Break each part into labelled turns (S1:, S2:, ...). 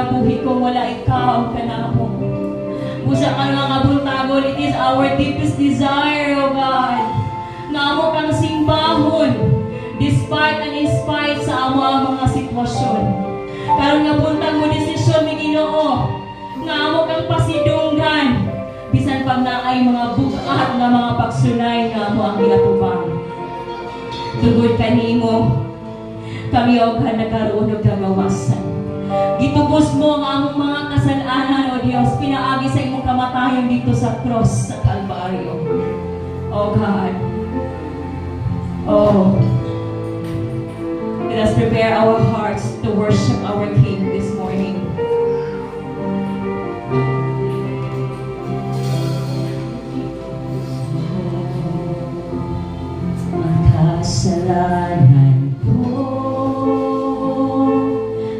S1: kinabuhi kung wala ikaw ang kanamo. Busa ka nga kabuntagol, it is our deepest desire, O God, na amo kang simbahon, despite and in spite sa amo ang mga sitwasyon. Karon nga buntag mo desisyon mi Ginoo, nga amo kang pasidunggan, bisan pag naay mga bugat nga mga pagsunay nga amo ang ginatubang. Tugod kanimo, kami og nagkaroon og kagawasan. Gitubos mo ang among mga kasalanan, O Dios, pinaagi sa imong kamatayon dito sa cross sa Kalbaryo. O God. Oh. Let us prepare our hearts to worship our King this morning. Kasalanan ko,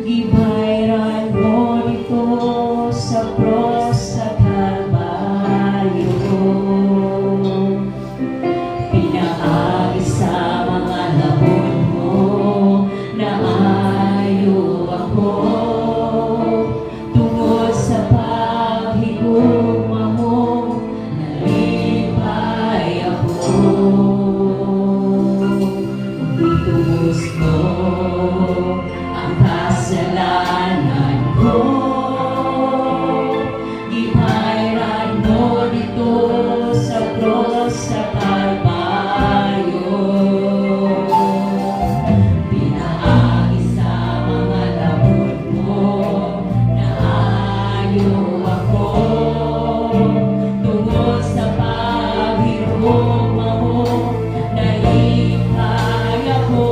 S1: gibayran mo dito sa cross sa Kalbaryo. Pinaagi sa mga labon mo na ayaw ako, tungod sa paghigugma mo, nalipay ako. Itubos mo ang kasalanan ko, gibayran mo dito sa cross sa Kalbaryo. Pinaagi sa mga labon mo na ayaw ako, tungod sa paghigugma mo, nalipay ako.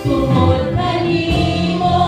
S1: Tungod kanimo,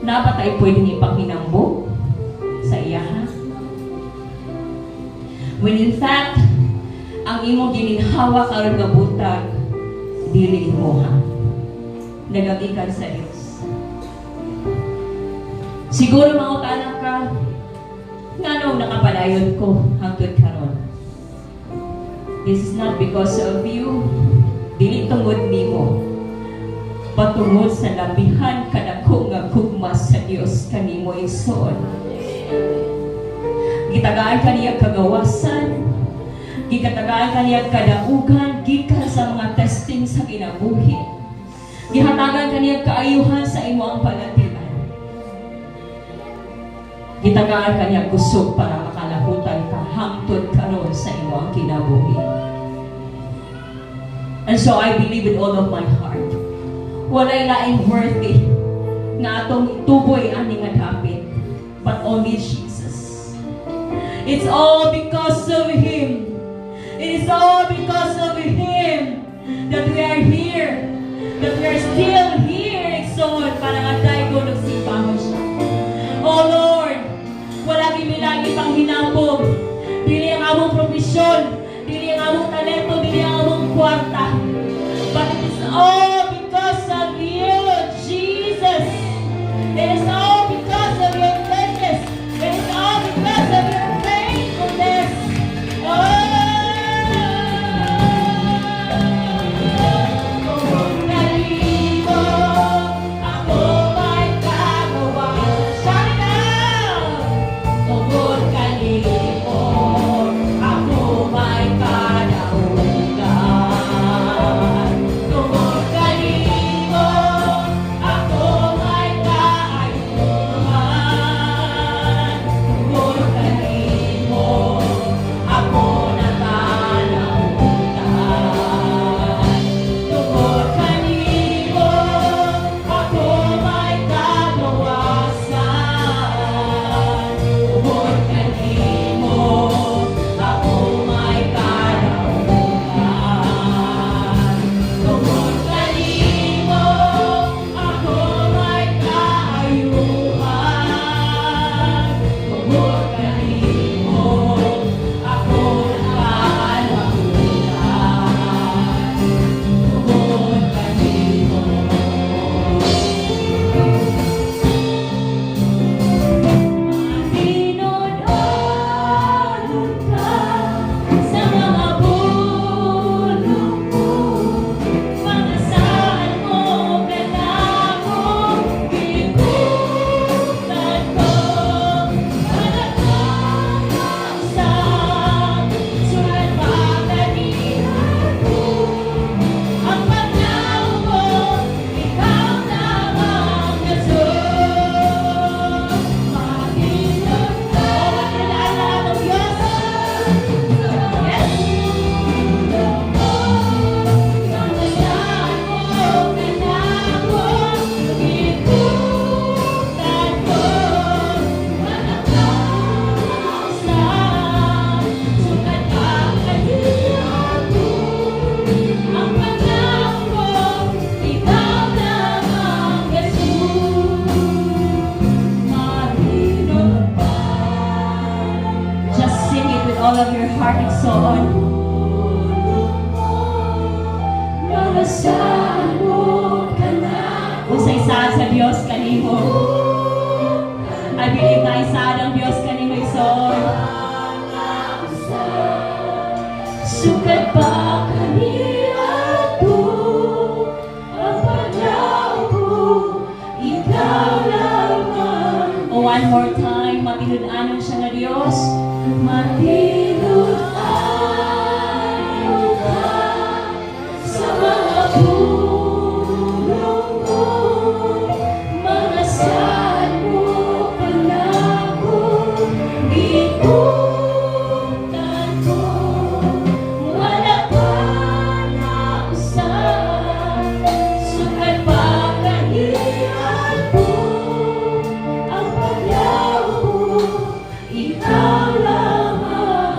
S1: Dapat ay pwedeng ipanghinambog sa iya, ha? When in fact, ang imong gininhawa karon nga butag, dili mo, ha? Nagagikan sa Dios. Siguro mangutanan ka, ngano nakapadayon ko hangtod karon? This is not because of you, dili tungod nimo, patungod sa labihan kadako nga gugma sa Dios kanimo igsoon. Gitagaan kaniya kagawasan, gikatagaan kaniya kadaugan gikan sa mga testing sa kinabuhi. Gihatagan kaniya kaayuhan sa imo ang palatian. Gitagaan kaniya kusog para makalahutan ka hangtod karon sa imo ang kinabuhi. And so I believe with all of my heart, walay laing worthy nga atong tuboy ani nga dapit, but only Jesus. It's all because of Him. It is all because of Him that we are here, that we are still here, Exon, para nga tayo kung nagsipahon siya. Oh Lord, wala lagi pang hinambog. Dili ang among provision, dili ang among talento, dili ang among kwarta. But it is all because of you, Jesus. It is all because of your goodness. It is all because of your faithfulness. Oh! All of your heart and soul. Usay-sa sa Diyos kanimo. I believe na isa ng Diyos kanimo isoon. Sukat pa kanila ko, ang paglaw ko, ikaw lamang. Oh, one more time, matinudanan siya na Diyos. Matinudanan ka sa mga pulong mo, mga saan mo pangako, ikutan ko, wala pa na usan, sukat pa kahiyan ko, ang paglaw ko, ikaw lamang.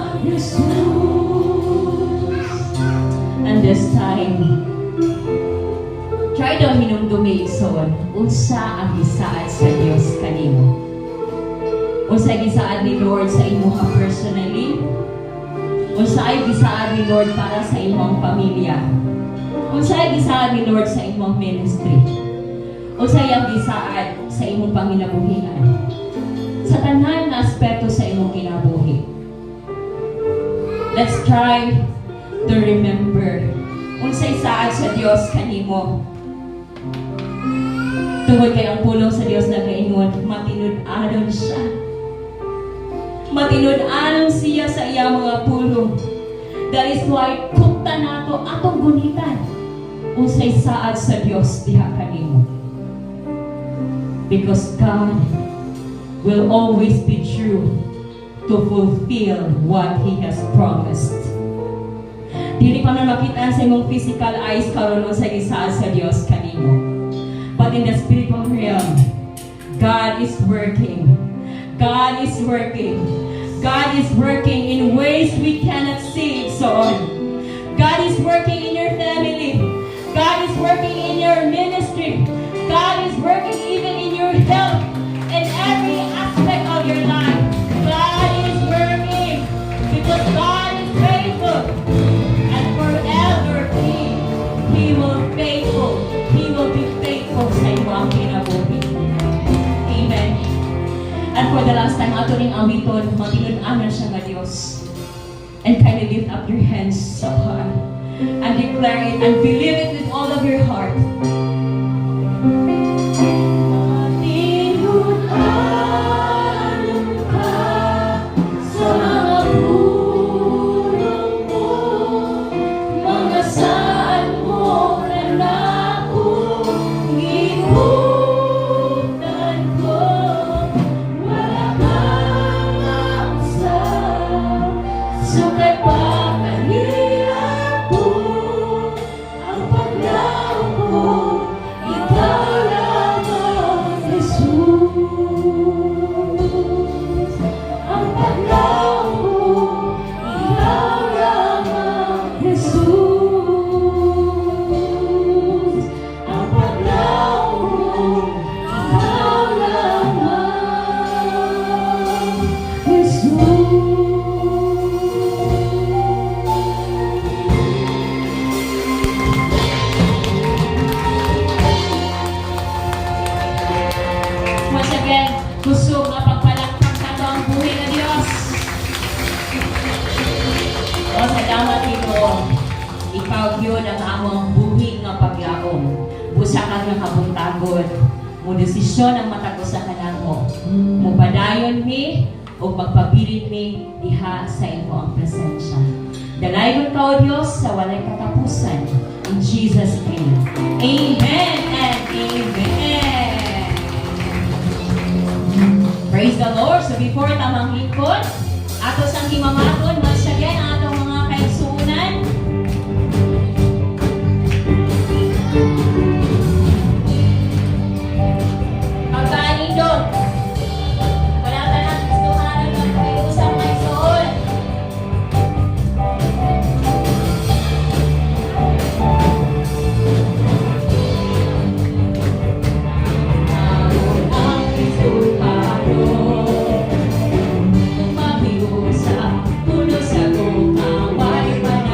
S1: mi igsoon, unsa ang gisaad sa Dios kanimo? Unsa ay gisaad ni Lord sa imuha personally? Unsa ay gisaad ni Lord para sa imong pamilya? Unsa ay gisaad ni Lord sa imong ministry? Unsa ay ang gisaad sa imong panginabuhian? Sa tanan na aspeto sa imong kinabuhi. Let's try to remember unsay saad sa Dios kanimo. Tungod kay ang pulong sa Dios na kaingon, matinud-anon siya. Matinud-anon siya sa iyang mga pulong. That is why kukta nato atong gunitan unsay saad sa Dios diha kanimo. Because God will always be true to fulfill what He has promised. Dili pa man makita sa imong physical eyes karon unsay gisaad sa Dios kanimo. But in the spiritual realm, God is working. God is working. God is working in ways we cannot see. So on. God is working in your family. God is working in your ministry. God is working even in your health and every aspect of your life. God is working because God is faithful. And forever He will faithful. He will be faithful sa imong kinabuhi. Amen. And for the last time, ato ring awiton, matinud-anon siya nga Dios. And kindly lift up your hands sa high and declare it and believe it with all of your heart. Matinud-anon ka sa mga pulong mo, mga saan mo na akong ikutan ko. Wala kang mausa, sukay pa kanila po. Ang paglaw ko, ikaw lamang, Jesus. Ang paglaw ko, ikaw lamang, Jesus. Ang paglaw ko, ikaw lamang, Jesus. Once again, gusto nga pagpalakpak sa ito ang buhay na Diyos. O salamat ito, ikaw yun ang among buhay nga paglaom. Busa ka nga kabuntagod. Mo desisyon ang matagos sa kanan mo. Mupadayon mi o magpabilin mi diha sa imo ang presensya. Dalaygon ka o Diyos sa walay katapusan. In Jesus' name. Amen and amen. Praise the Lord. So before tamang lingkod, ato sang himamaton